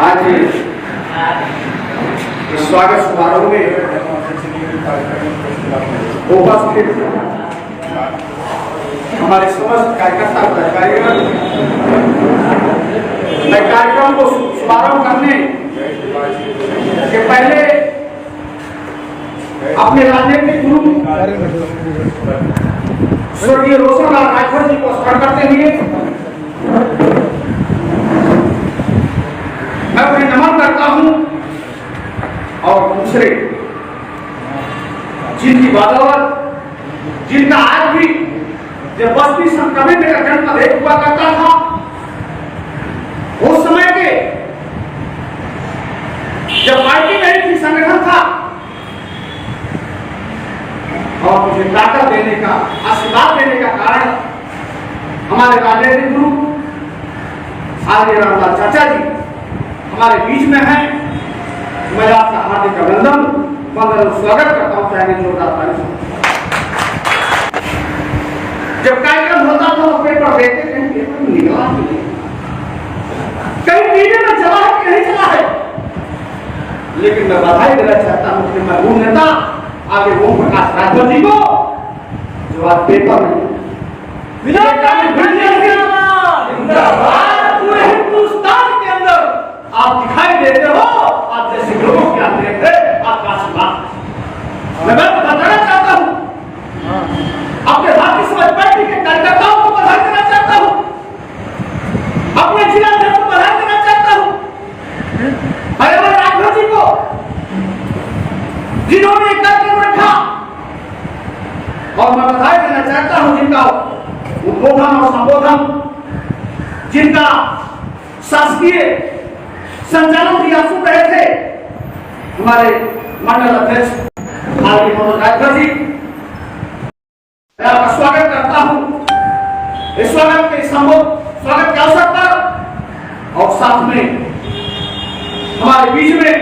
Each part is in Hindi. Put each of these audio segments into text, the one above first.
आज स्वागत समारोह में उपस्थित हमारे समस्त कार्यकर्ता पदाधिकारीगण, मैं कार्यक्रम को शुभारंभ करने के पहले अपने राजनीतिक गुरु स्वर्गीय रोशनलाल राठौर जी को स्मरण करते हुए मैं उन्हें नमन करता हूं और दूसरे जिनकी बदौलत, जिनका आज भी जब बस्ती संक्रमित का जनपद एक हुआ करता था, उस समय के जब पार्टी नहीं थी, संगठन था, और मुझे ताकत देने का, आशीर्वाद देने का कारण हमारे राजनीतिक गुरु आदरणीय रामलाल चाचा जी हमारे बीच में हैं। मैं आपका हार्दिक अभिनंदन वंदन स्वागत करता हूं। चाहे जोरदार ताली। जब कार्यक्रम होता था तो पेपर देखते थे, पेपर निकला नहीं, कहीं टीवी में चला है कि नहीं चला है, लेकिन मैं बधाई देना चाहता हूं कि मरहूम नेता आगे ओम प्रकाश राठौर जी को, जो आज पेपर में पूरे हिंदुस्तान के अंदर आप दिखाई देते हो। आप जैसे लोगों की आप देखते हैं, आपका आशीर्वाद मैं बताना चाहता हूं। अपने भारतीय समाज पार्टी के कार्यकर्ताओं को बधाई देना चाहता हूं, अपने जिला अध्यक्ष को बधाई देना चाहता हूं, हरियाणा राठौर जी को, जिन्होंने एक कार्यक्रम रखा, और मैं बधाई देना चाहता हूं जिनका उद्बोधन और संबोधन, जिनका शासकीय संचालन भी आप सुन रहे थे, हमारे मंडल अध्यक्ष आदरणीय मनोज राठौर जी, मैं आपका स्वागत करता हूं इस स्वागत के अवसर पर। और साथ में हमारे बीच में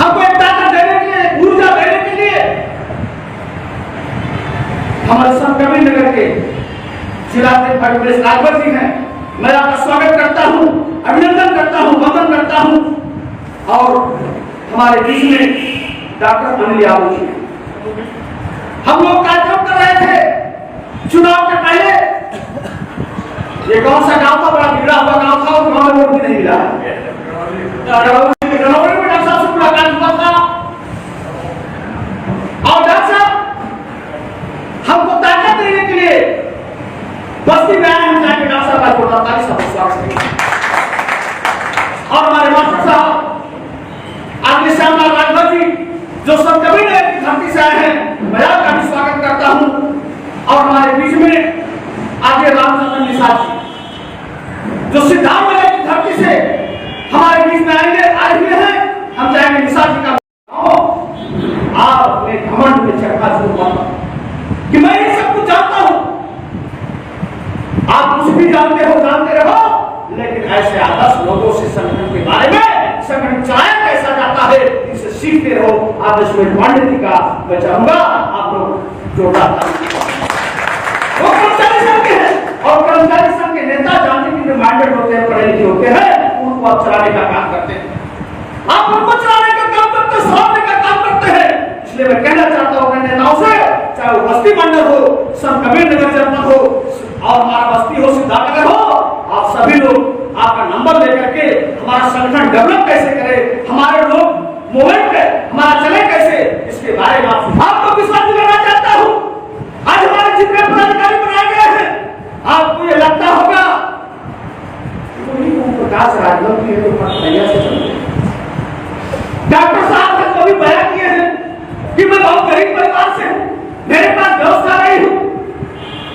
हमको एक ताकत देने के लिए, ऊर्जा देने के लिए हमारे संक्रमित नगर के जिला अध्यक्ष राठौर जी हैं। मैं आपका स्वागत करता हूं, अभिनंदन करता हूं, वंदन करता हूं। और हमारे बीच में डॉक्टर अनिल यादव जी, हम लोग कार्यक्रम कर रहे थे चुनाव के पहले। ये कौन सा गांव था, बड़ा बिगड़ा हुआ गांव था, और गांव में वोट भी नहीं मिला। जनवरी में डॉक्टर साहब से मुलाकात हुआ था, और डॉक्टर साहब हमको ताकत देने के लिए बस्ती में आए। हम जाके डॉक्टर साहब का जोरदार ताली से स्वागत करेंगे। और हमारे मास्टर साहब आदरणीय श्यामलाल राठौर जी, जो सब कभी नहीं की धरती से आए हैं, मैं आपका भी स्वागत करता हूं। और हमारे बीच में आगे रामचंद्र निषाद जी, जो सिद्धार्थनगर की धरती से हमारे बीच में आए हुए हैं। हम चाहेंगे निषाद जी का आप अपने घमंड में चक्का शुरू मत कि मैं ये सब कुछ जानता हूं। आप कुछ भी जानते रहो, लेकिन ऐसे आदर्श लोगों से संगठन के बारे में, संगठन चलाया कैसा जाता है, इसे सीखते रहो। आदर्श में पांडे जी का मैं चाहूंगा आप लोग जोरदार। वो कर्मचारी संघ के हैं, और कर्मचारी संघ के नेता जानते हैं, माइंडेड होते हैं, पढ़े लिखे होते हैं, उनको आप चलाने का काम करते हैं। आप उनको चलाने का काम करते हैं, सुधारने का काम करते हैं। इसलिए मैं कहना चाहता हूं अपने नेताओं से, चाहे वो बस्ती मंडल हो, संक्रमित नगर जनपद हो, और हमारा बस्ती हो, सिद्धार्थनगर हो, आप सभी लोग आपका नंबर लेकर के हमारा संगठन डेवलप कैसे करे, हमारे लोग मूवमेंट पे हमारा चले कैसे, इसके बारे में आपको विश्वास दिलाना चाहता हूं। आज हमारे जितने पदाधिकारी बनाए गए हैं, आपको ये लगता होगा प्रकाश राठौर की तो भैया से चलते। डॉक्टर साहब ने कभी बयान किए हैं कि मैं बहुत गरीब परिवार से हूं, मेरे पास व्यवस्था नहीं हूं,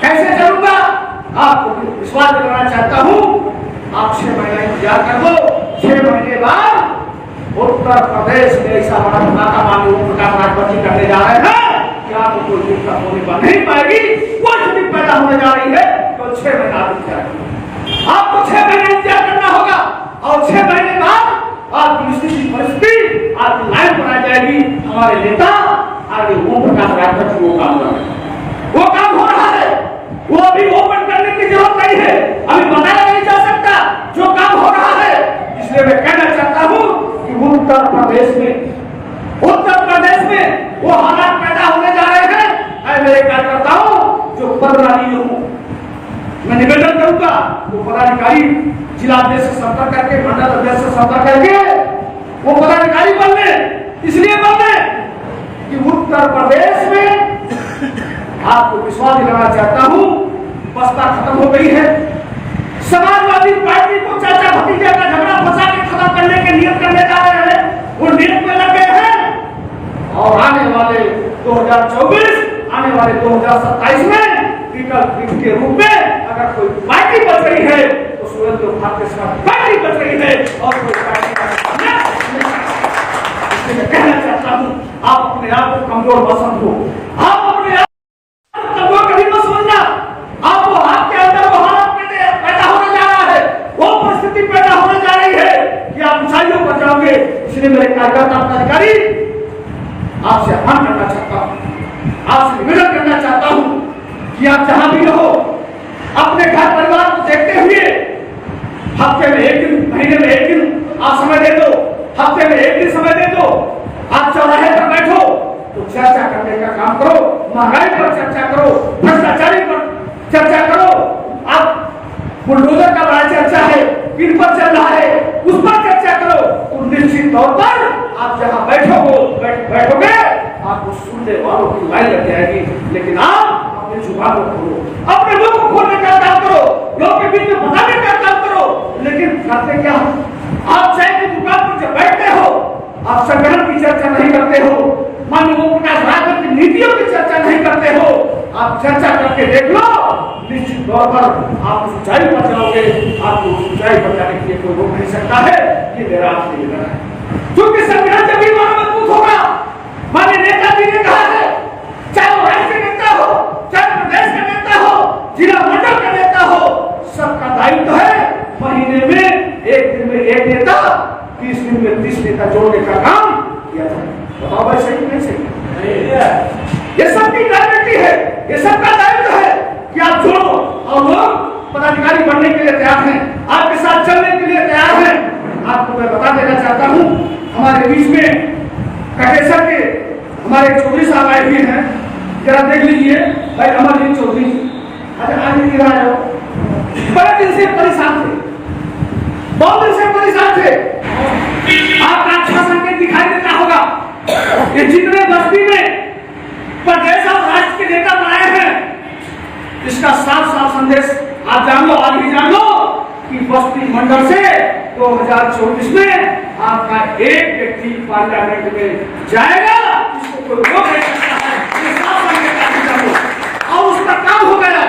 कैसे चलूंगा। आपको विश्वास दिलाना चाहता हूं, आप 6 महीने इंतजार कर दो। 6 महीने बाद उत्तर प्रदेश में ऐसा बड़ा धमाका माननीय ओम प्रकाश राठौर जी करने जा रहे हैं कि आपको कोई दिक्कत होने पर नहीं पाएगी। कोई स्थिति पैदा होने जा रही है तो 6 महीना आपको 6 महीने इंतजार करना होगा, और 6 महीने बाद आपकी स्थिति परिस्थिति आपकी लाइन पर आ जाएगी। हमारे नेता आगे ओम प्रकाश राठौर जी वो काम कर रहे हैं, वो काम हो रहा है, वो अभी ओपन करने की जरूरत नहीं है, अभी बताया नहीं जा सकता। जो काम हो रहा है मैं कहना चाहता हूं कि उत्तर प्रदेश में वो हालात पैदा होने जा रहे हैं। मेरे कार्यकर्ताओं जो पदाधिकारी हूं, मैं निवेदन करूंगा वो पदाधिकारी जिला अध्यक्ष से संपर्क करके, मंडल अध्यक्ष से संपर्क करके वो पदाधिकारी बनने, इसलिए बनने कि उत्तर प्रदेश में आपको विश्वास दिलाना चाहता हूं, बसपा खत्म हो गई है। समाजवादी पार्टी को चाचा भतीजा का झगड़ा फंसा के खत्म करने के नियत करने जा रहे हैं, वो नियत में लगे हैं। और आने वाले 2024, आने वाले 2027 में विकल्प के रूप में अगर कोई पार्टी बच रही है तो सुरेंद्र भारतीय समाज पार्टी बच रही है और कोई पार्टी मैं कहना चाहता हूं, आप अपने आप को कमजोर मत समझो, आप अपने आप कमजोर कभी मत समझना। आपको आपके अंदर वो हालत पैदा होने जा रहा है, वो परिस्थिति पैदा होने जा रही है कि आप ऊंचाइयों पर जाओगे। इसलिए मेरे कार्यकर्ता पदाधिकारी आपसे आह्वान करना चाहता हूं, आपसे निवेदन करना चाहता हूं कि आप जहां भी रहो अपने घर परिवार को देखते हुए हफ्ते में एक दिन, महीने में एक दिन आप समय दे दो, हफ्ते में एक दिन समय दे दो। आप चौराहे पर बैठो तो चर्चा करने का काम करो, महंगाई पर चर्चा करो, भ्रष्टाचारी पर चर्चा करो। आप बुलडोजर का बड़ा चर्चा है, किन पर चल रहा है उस पर चर्चा करो। तो निश्चित तौर पर आप जहां बैठोगे आपको सुनने वालों की लाइन लग जाएगी। लेकिन आप अपने जुबान को खोलो, अपने मुंह को खोलने का काम करो, लोग के बीच में बताने का काम करो। लेकिन करते क्या, आप चाय की दुकान पर जब बैठते हो आप संगठन की चर्चा नहीं करते हो, माननीय ओम प्रकाश रावत की नीतियों की चर्चा नहीं करते हो। आप चर्चा करके देख लो, निश्चित तौर पर आप ऊंचाई पर जाओगे। आपको ऊंचाई पर जाने के लिए कोई रोक नहीं सकता है। ये मेरा आपसे निवेदन है, क्योंकि संगठन जब भी मजबूत होगा, माननीय नेताजी ने कहा है, चाहे वो राज्य का नेता हो, चाहे प्रदेश का नेता हो, जिला मंडल का नेता हो, सबका दायित्व है महीने में एक दिन में एक नेता, 30 दिन में 30 नेता जोड़ने का काम किया जाए। बताओ भाई सही नहीं सही? ये सबकी गारंटी है, ये सबका दायित्व है कि आप जोड़ो। और लोग पदाधिकारी बनने के लिए तैयार हैं, आपके साथ चलने के लिए तैयार हैं। आपको मैं बता देना चाहता हूं, हमारे बीच में कटेसर के हमारे चौधरी साहब आए हुए हैं, जरा देख लीजिए भाई अमरजीत चौधरी। अच्छा आज बड़े दिन से परेशान थे, बहुत दिन से परेशान थे। आपका अच्छा संकेत दिखाई देता होगा, ये जितने बस्ती में प्रदेश और राष्ट्र के नेता बनाए हैं, इसका साफ साफ संदेश आप जान लो, आज भी जान लो कि बस्ती मंडल से 2024 में आपका एक व्यक्ति पार्लियामेंट में जाएगा, इसको कोई रोक नहीं सकता है। ये साफ संकेत आप जान लो। और उस पर काम हो गया,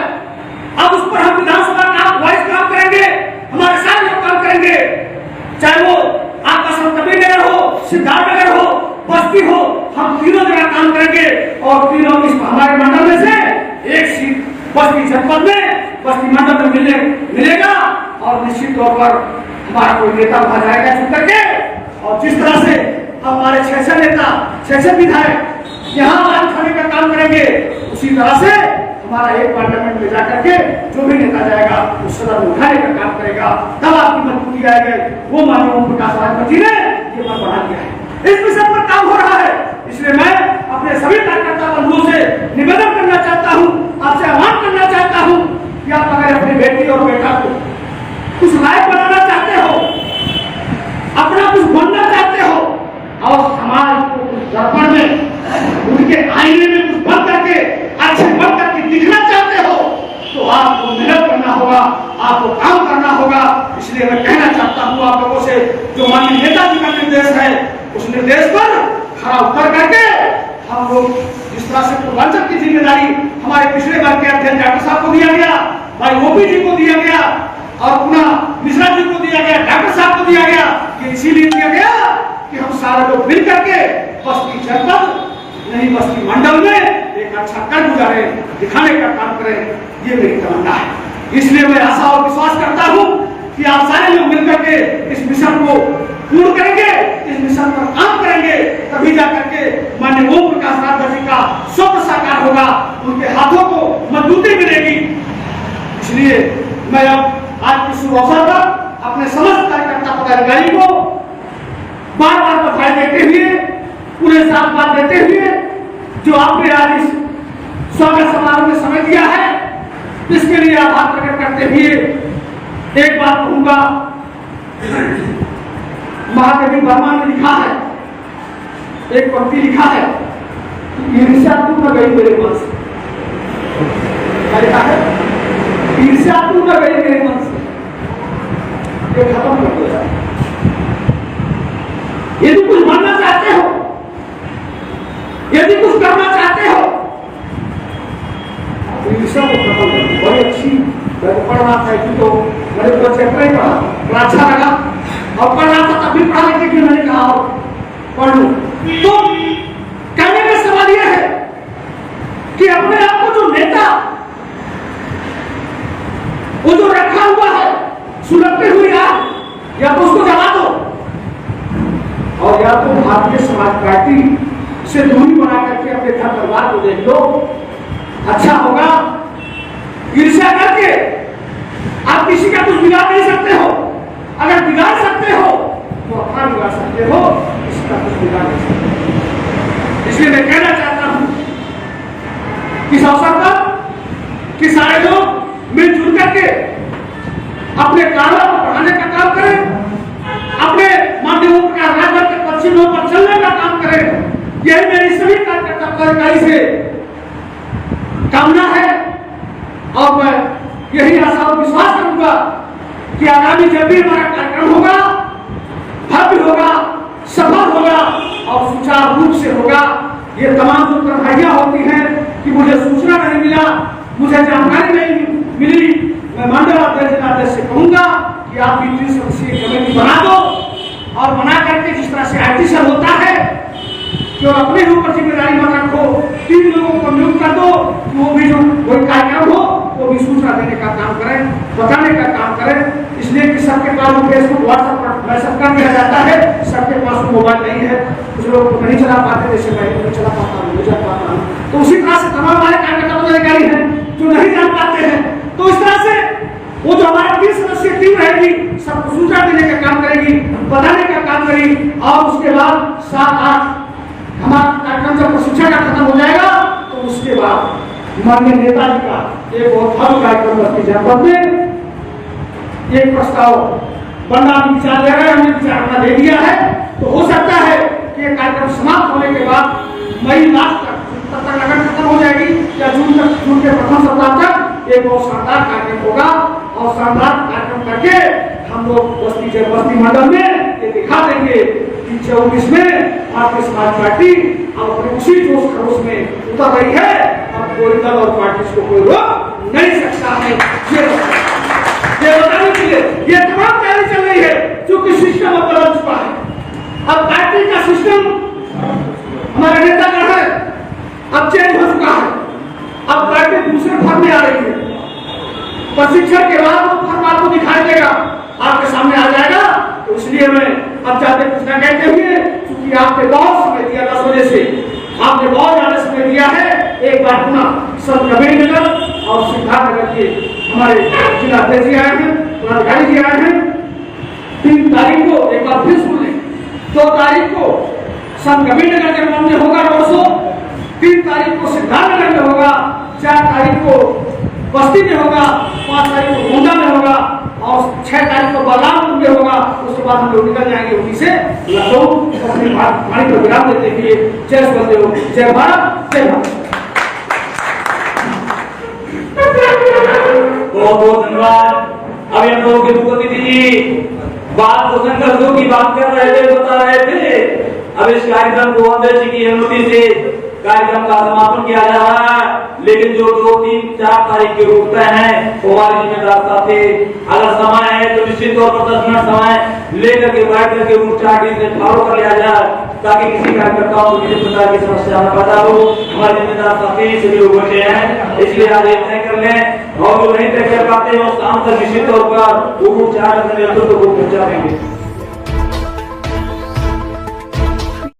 अब उस पर हम विधानसभा का वॉइस काम करेंगे, हमारे साथ लोग काम करेंगे, चाहे वो आपका संतबी नगर हो, सिद्धार्थनगर हो, बस्ती हो, हम तीनों जगह काम करेंगे। और तीनों इस हमारे मंडल में से एक सीट बस्ती जनपद में, बस्ती मंडल में मिलेगा। और निश्चित तौर पर हमारा कोई नेता वहां जाएगा चुन करके, और जिस तरह से हमारे 6 नेता 6 विधायक यहाँ आवाज उठाने का काम करेंगे, उसी तरह से हमारा एक पार्लियामेंट में जाकर के जो भी नेता जाएगा उस सदन में उठाने का काम करेगा। तब आपकी मजबूती आएगी। वो माननीय ओम प्रकाश रावत जी ने ये मन बना दिया है, इस विषय पर काम हो रहा है। इसलिए मैं अपने सभी कार्यकर्ता बंधुओं से निवेदन करना चाहता हूँ, आपसे आह्वान करना चाहता हूँ कि आप अगर अपनी बेटी और बेटा को कुछ लायक बनाना चाहते हो, अपना कुछ बनना चाहते हो, और समाज को कुछ दर्पण में उनके आईने में कुछ बन करके अच्छे बन करके दिखना चाहते हो, तो आपको मेहनत करना होगा, आपको काम करना होगा। इसलिए मैं कहना चाहता हूँ आप लोगों से, जो माननीय नेताजी का निर्देश है उस निर्देश पर खरा उतर करके हम लोग जिस तरह से पूर्वांचल की जिम्मेदारी हमारे पिछले वर्ग के अध्यक्ष डॉक्टर साहब को दिया गया, भाई ओपी जी को दिया गया, और पुनः मिश्रा जी को दिया गया, डॉक्टर साहब को दिया गया, कि इसीलिए दिया गया कि हम सारे लोग मिल करके बस्ती जनपद नहीं बस्ती मंडल में एक अच्छा कर गुजारे, दिखाने का काम करें, ये मेरी तमन्ना है। इसलिए मैं आशा और विश्वास करता हूँ कि आप सारे लोग मिलकर के इस मिशन को पूर्ण करेंगे, इस मिशन पर काम करेंगे, तभी जाकर के माननीय ओम प्रकाश रावत जी का स्वप्न साकार होगा, उनके हाथों को मजबूती मिलेगी। इसलिए मैं अब आज के शुभ अवसर पर अपने समस्त कार्यकर्ता पदाधिकारी को बार बार बधाई देते हुए, पूरे साथ बात देते हुए जो आपने आज इस स्वागत समारोह में समय दिया है, इसके लिए आभार प्रकट करते हुए एक बात कहूंगा। महाकवि वर्मा ने लिखा है, एक पंक्ति लिखा है, ईर्ष्या तू न गई मेरे मन से। क्या लिखा है? ईर्ष्या तू न गई मेरे मन से। ये खत्म कर दिया। यदि कुछ बनना चाहते हो, यदि कुछ करना चाहते हो, ईर्ष्या को खत्म कर दो। बड़ी अच्छी पढ़ रहा था कि तो मैंने पूरा चैप्टर ही पढ़ा, बड़ा अच्छा लगा और पढ़ रहा था तब भी पढ़ा, लेकिन फिर मैंने कहा पढ़ लूं। तो कहने का सवाल यह है कि अपने आप को जो नेता, वो जो रखा हुआ है सुलगते हुए आग, या तो उसको जला दो और या तो भारतीय समाज पार्टी से दूरी बना करके अपने घर परिवार को देख लो। अच्छा होगा। ईर्ष्या करके आप किसी का कुछ बिगाड़ नहीं सकते हो। अगर बिगाड़ सकते हो तो अपना बिगाड़ सकते हो, इसका कुछ बिगाड़ नहीं सकते। इसलिए मैं कहना चाहता हूं कि इस अवसर पर कि सारे लोग मिलजुल करके अपने कार्यों को बढ़ाने का काम करें, अपने माध्यमों का राज्य के पश्चिमों पर चलने का काम करें। यही मेरी सभी कार्यकर्ता पदाधिकारी से कामना है और मैं यही आशा और विश्वास करूंगा कि आगामी जब भी हमारा कार्यक्रम होगा, भव्य होगा, सफल होगा और सुचारू रूप से होगा। ये तमाम जो कठिनाइयां होती हैं कि मुझे सूचना नहीं मिला, मुझे जानकारी नहीं मिली, मैं मंडल अध्यक्ष से कहूंगा कि आप भी 3 सदस्यीय कमेटी बना दो और बना करके जिस तरह से आर्टिशन होता है कि अपने ऊपर जिम्मेदारी मत रखो, 3 लोगों को नियुक्त कर दो कि वो भी जो कोई कार्यक्रम हो वो भी सूचना देने का काम करें, बताने का काम करें। इसलिए कि सबके पास फेसबुक व्हाट्सएप पर मैसेज कर दिया जाता है, सबके पास मोबाइल नहीं है, कुछ लोग नहीं चला पाते, जैसे मैं नहीं चला पाता हूँ, नहीं जा पाता हूँ। तो उसी तरह से तमाम हमारे कार्यकर्ता पदाधिकारी हैं जो नहीं जान पाते हैं। तो इस तरह से वो जो हमारा 30 सदस्यीय टीम रहेगी, सबको सूचना देने का काम करेगी, बताने का काम करेगी और उसके बाद 7-8 हमारा कार्यक्रम जब प्रशिक्षण का खत्म हो जाएगा तो उसके बाद माननीय नेताजी का एक बहुत भव्य कार्यक्रम बस्ती जनपद में एक प्रस्ताव बनना विचार ले रहे हैं, हमने विचार दे दिया है। तो हो सकता है कि ये कार्यक्रम समाप्त होने के बाद मई लास्ट तक लगन खत्म हो जाएगी या जून के प्रथम सप्ताह तक एक बहुत शानदार कार्यक्रम होगा और शानदार कार्यक्रम करके हम लोग बस्ती मंडल में ये दिखा देंगे कि 24 में भारतीय समाज पार्टी अब अपने उसी जोश खरोश में उतर रही है। अब कोई दल और पार्टी को कोई रोक नहीं सकता है। ये बताने के लिए ये तमाम तैयारी चल रही है, क्योंकि सिस्टम अब बदल चुका है। अब पार्टी का सिस्टम हमारे नेता का है, अब चेंज हो चुका है। अब पार्टी दूसरे फॉर्म में आ रही है। प्रशिक्षण के बाद वो फॉर्म आपको दिखाई देगा, आपके सामने आ जाएगा। तो इसलिए मैं अब जाते कुछ न कहते हुए, क्योंकि आपने बहुत समय दिया, 10 बजे से आपने बहुत ज्यादा समय दिया है, एक बार पुनः सब नगर और सिद्धार्थनगर के हमारे जिला अध्यक्ष जी आए हैं, पदाधिकारी जी आए हैं। 3 तारीख को एक बार फिर सुन लें, 2 तारीख को सब नगर जनपद में होगा रोड शो, 3 तारीख को सिद्धार्थनगर में होगा, 4 तारीख को बस्ती में होगा, 5 तारीख को गोंडा में होगा और 6 तारीख को बलरामपुर में होगा। उसके बाद हम लोग निकल जाएंगे वहीं से लखनऊ अपनी वाणी को विराम देते हुए। जय सुखदेव, जय भारत, जय भारत। बहुत बहुत धन्यवाद। अभी हम लोगों के मुख्य अतिथि जी बात तो संघर्षों की बात कर रहे थे, बता रहे थे। अब इस कार्यक्रम को अध्यक्ष की अनुमति से कार्यक्रम का समापन किया जा रहा है, लेकिन जो 2, 3, 4 तारीख के रूप तय है वो हमारी जिम्मेदार साथी। अगर समय है तो निश्चित तौर पर 10 मिनट समय लेकर के बैठ करके रूट चार्ट से फॉलो कर लिया जाए, ताकि किसी कार्यकर्ताओं को किसी प्रकार की समस्या न पैदा हो। हमारे जिम्मेदार साथी सभी लोग बचे हैं, इसलिए आज एक तय कर लें और जो नहीं तय कर पाते हैं शाम तक निश्चित तौर पर रूट चार्ट अपने नेतृत्व को पहुंचा देंगे।